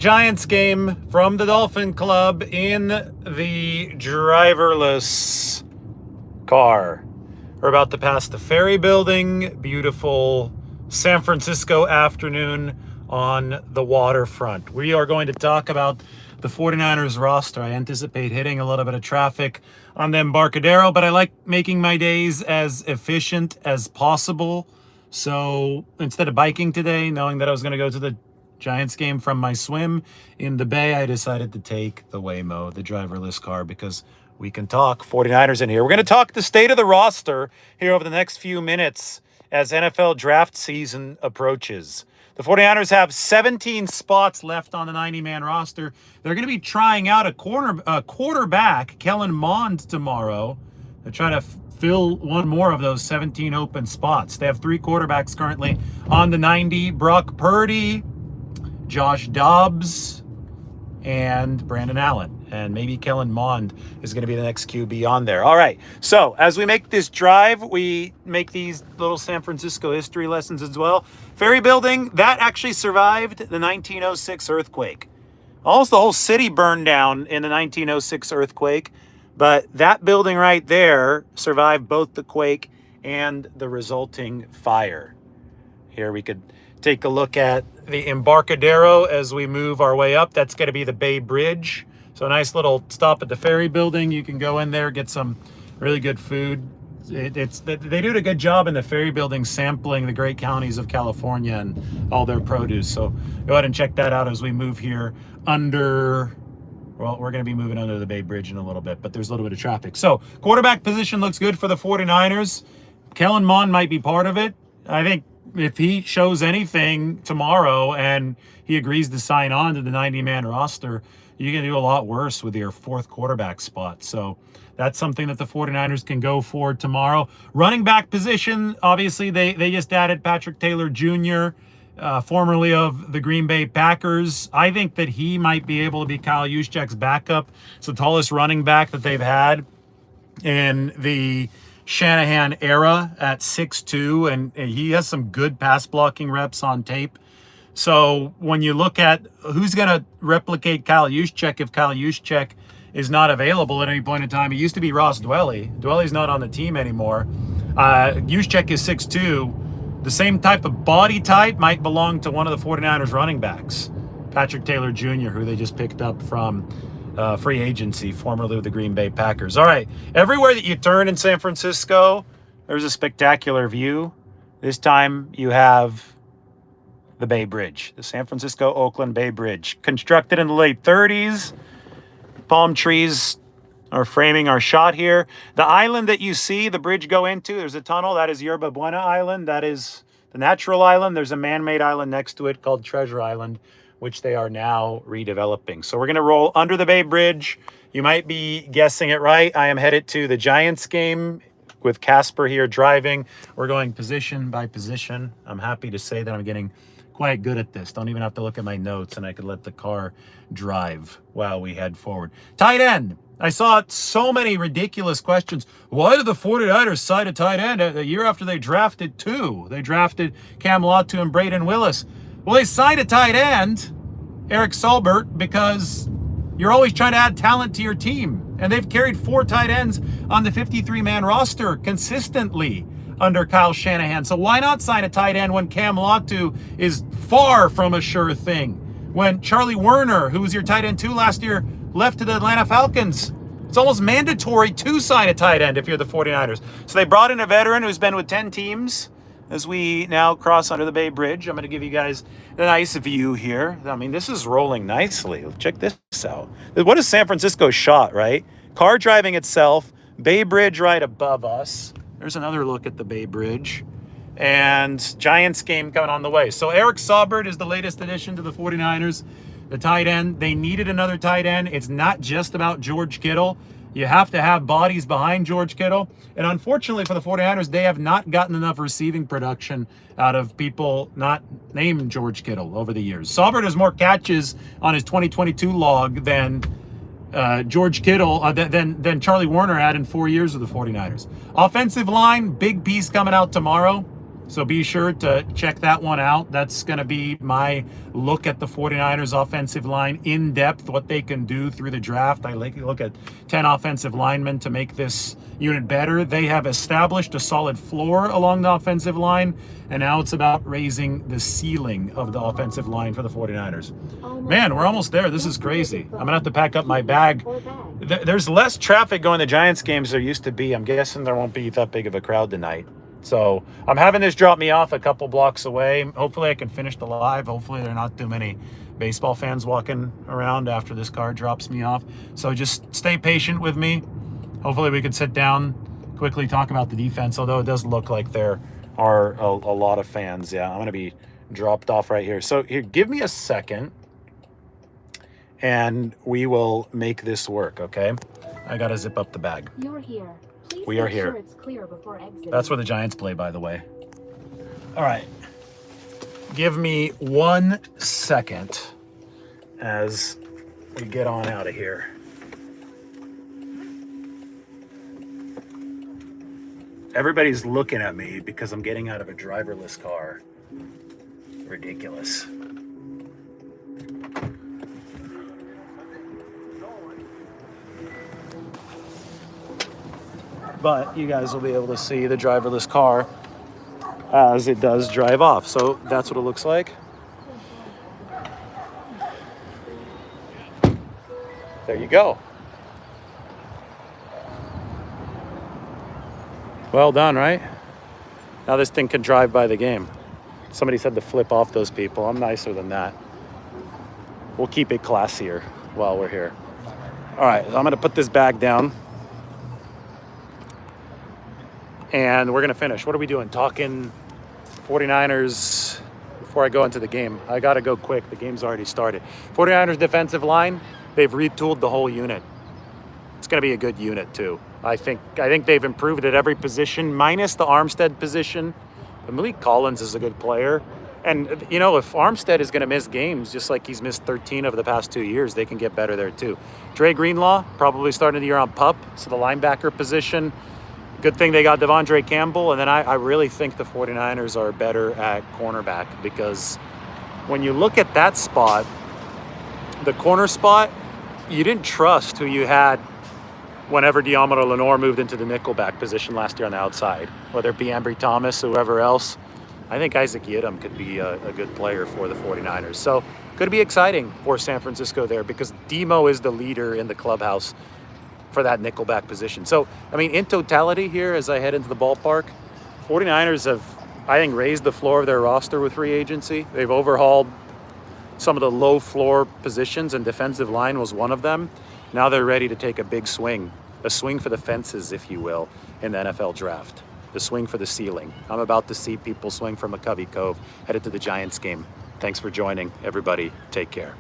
Giants game from the Dolphin Club in the driverless car. We're about to pass the Ferry Building. Beautiful San Francisco afternoon on the waterfront. We are going to talk about the 49ers roster. I anticipate hitting a little bit of traffic on the Embarcadero, but I like making my days as efficient as possible. So instead of biking today, knowing that I was going to go to the Giants game from my swim in the Bay, I decided to take the Waymo, the driverless car, because we can talk 49ers in here. We're going to talk the state of the roster here over the next few minutes as NFL draft season approaches. The 49ers have 17 spots left on the 90-man roster. They're going to be trying out a quarterback, Kellen Mond, tomorrow to try to fill one more of those 17 open spots. They have 3 quarterbacks currently on the 90. Brock Purdy, Josh Dobbs, and Brandon Allen. And maybe Kellen Mond is going to be the next QB on there. All right. So as we make this drive, we make these little San Francisco history lessons as well. Ferry Building, that actually survived the 1906 earthquake. Almost the whole city burned down in the 1906 earthquake. But that building right there survived both the quake and the resulting fire. Here we could take a look at the Embarcadero as we move our way up. That's going to be the Bay Bridge. So a nice little stop at the Ferry Building. You can go in there, get some really good food. They do a good job in the Ferry Building sampling the great counties of California and all their produce. So go ahead and check that out as we move here under... Well, we're going to be moving under the Bay Bridge in a little bit, but there's a little bit of traffic. So quarterback position looks good for the 49ers. Kellen Mond might be part of it. I think if he shows anything tomorrow and he agrees to sign on to the 90-man roster, you can do a lot worse with your 4th quarterback spot. So that's something that the 49ers can go for tomorrow. Running back position, obviously they just added Patrick Taylor Jr., formerly of the Green Bay Packers. I think that he might be able to be Kyle Juszczyk's backup. It's the tallest running back that they've had in the Shanahan era at 6'2", and he has some good pass blocking reps on tape. So when you look at who's going to replicate Kyle Juszczyk if Kyle Juszczyk is not available at any point in time, it used to be Ross Dwelley. Dwelley's not on the team anymore. Juszczyk is 6'2". The same type of body type might belong to one of the 49ers running backs, Patrick Taylor Jr., who they just picked up from free agency, formerly of the Green Bay Packers. All right, everywhere that you turn in San Francisco, there's a spectacular view. This time you have the Bay Bridge, the San Francisco-Oakland Bay Bridge, constructed in the late 30s. Palm trees are framing our shot here. The island that you see the bridge go into, there's a tunnel. That is Yerba Buena Island. That is the natural island. There's a man-made island next to it called Treasure Island, which they are now redeveloping. So we're going to roll under the Bay Bridge. You might be guessing it right. I am headed to the Giants game with Casper here driving. We're going position by position. I'm happy to say that I'm getting quite good at this. Don't even have to look at my notes, and I could let the car drive while we head forward. Tight end. I saw so many ridiculous questions. Why did the 49ers sign a tight end a year after they drafted 2? They drafted Cam Latu and Braden Willis. Well, they signed a tight end, Eric Subert, because you're always trying to add talent to your team. And they've carried 4 tight ends on the 53-man roster consistently under Kyle Shanahan. So why not sign a tight end when Cam Latu is far from a sure thing? When Charlie Werner, who was your tight end 2 last year, left to the Atlanta Falcons, it's almost mandatory to sign a tight end if you're the 49ers. So they brought in a veteran who's been with 10 teams. As we now cross under the Bay Bridge, I'm going to give you guys a nice view here. I mean, this is rolling nicely. Check this out. What a San Francisco shot, right? Car driving itself, Bay Bridge right above us. There's another look at the Bay Bridge. And Giants game coming on the way. So Eric Subert is the latest addition to the 49ers. The tight end, they needed another tight end. It's not just about George Kittle. You have to have bodies behind George Kittle. And unfortunately for the 49ers, they have not gotten enough receiving production out of people not named George Kittle over the years. Subert has more catches on his 2022 log than George Kittle, than Charlie Werner had in 4 years with the 49ers. Offensive line, big piece coming out tomorrow. So be sure to check that one out. That's going to be my look at the 49ers offensive line in depth, what they can do through the draft. I like to look at 10 offensive linemen to make this unit better. They have established a solid floor along the offensive line, and now it's about raising the ceiling of the offensive line for the 49ers. Man, we're almost there. This is crazy. I'm going to have to pack up my bag. There's less traffic going to Giants games there used to be. I'm guessing there won't be that big of a crowd tonight. So I'm having this drop me off a couple blocks away. Hopefully I can finish the live. Hopefully there are not too many baseball fans walking around after this car drops me off. So just stay patient with me. Hopefully we can sit down, quickly talk about the defense, although it does look like there are a lot of fans. Yeah, I'm going to be dropped off right here. So here, give me a second and we will make this work, okay? I got to zip up the bag. You're here. Please we are make here. Sure it's clear before exiting. That's where the Giants play, by the way. All right. Give me 1 second as we get on out of here. Everybody's looking at me because I'm getting out of a driverless car. Ridiculous. But you guys will be able to see the driverless car as it does drive off. So that's what it looks like. There you go. Well done, right? Now this thing can drive by the game. Somebody said to flip off those people. I'm nicer than that. We'll keep it classier while we're here. All right, I'm gonna put this bag down. And we're going to finish. What are we doing? Talking 49ers before I go into the game. I got to go quick. The game's already started. 49ers defensive line, they've retooled the whole unit. It's going to be a good unit, too. I think they've improved at every position, minus the Armstead position. But Malik Collins is a good player. And, you know, if Armstead is going to miss games, just like he's missed 13 over the past 2 years, they can get better there, too. Dre Greenlaw, probably starting the year on PUP, so the linebacker position. Good thing they got Devondre Campbell, and then I really think the 49ers are better at cornerback because when you look at that spot, the corner spot, you didn't trust who you had whenever Diamaro Lenore moved into the nickelback position last year on the outside, whether it be Ambry Thomas or whoever else. I think Isaac Yiadom could be a good player for the 49ers. So could be exciting for San Francisco there because Demo is the leader in the clubhouse for that nickelback position. So, I mean, in totality here, as I head into the ballpark, 49ers have, I think, raised the floor of their roster with free agency. They've overhauled some of the low floor positions, and defensive line was one of them. Now they're ready to take a big swing, a swing for the fences, if you will, in the NFL draft, the swing for the ceiling. I'm about to see people swing from McCovey Cove, headed to the Giants game. Thanks for joining, everybody. Take care.